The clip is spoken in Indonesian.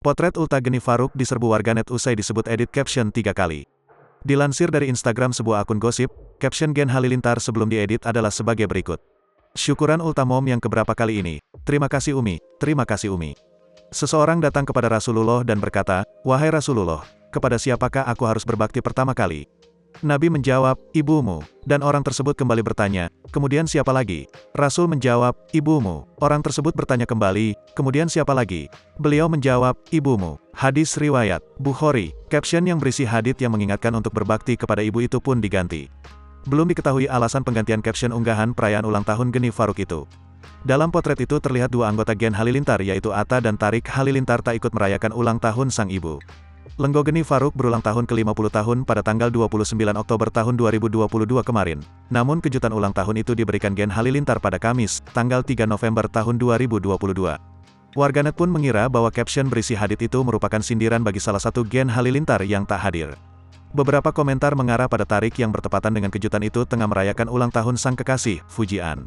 Potret Ulta Geni Faruk diserbu warganet usai disebut edit caption 3 kali. Dilansir dari Instagram sebuah akun gosip, caption Gen Halilintar sebelum diedit adalah sebagai berikut. Syukuran Ulta Mom yang keberapa kali ini? Terima kasih Umi, terima kasih Umi. Seseorang datang kepada Rasulullah dan berkata, "Wahai Rasulullah, kepada siapakah aku harus berbakti pertama kali?" Nabi menjawab, "Ibumu." Dan orang tersebut kembali bertanya, "Kemudian siapa lagi?" Rasul menjawab, "Ibumu." Orang tersebut bertanya kembali, "Kemudian siapa lagi?" Beliau menjawab, "Ibumu." Hadis riwayat Bukhari. Caption yang berisi hadits yang mengingatkan untuk berbakti kepada ibu itu pun diganti. Belum diketahui alasan penggantian caption unggahan perayaan ulang tahun Geni Faruk itu. Dalam potret itu terlihat dua anggota Gen Halilintar yaitu Atta dan Tarik Halilintar tak ikut merayakan ulang tahun sang ibu. Lenggo Geni Faruk berulang tahun ke-50 tahun pada tanggal 29 Oktober tahun 2022 kemarin. Namun kejutan ulang tahun itu diberikan Gen Halilintar pada Kamis, tanggal 3 November tahun 2022. Warganet pun mengira bahwa caption berisi hadits itu merupakan sindiran bagi salah satu Gen Halilintar yang tak hadir. Beberapa komentar mengarah pada Tarik yang bertepatan dengan kejutan itu tengah merayakan ulang tahun sang kekasih, Fujian.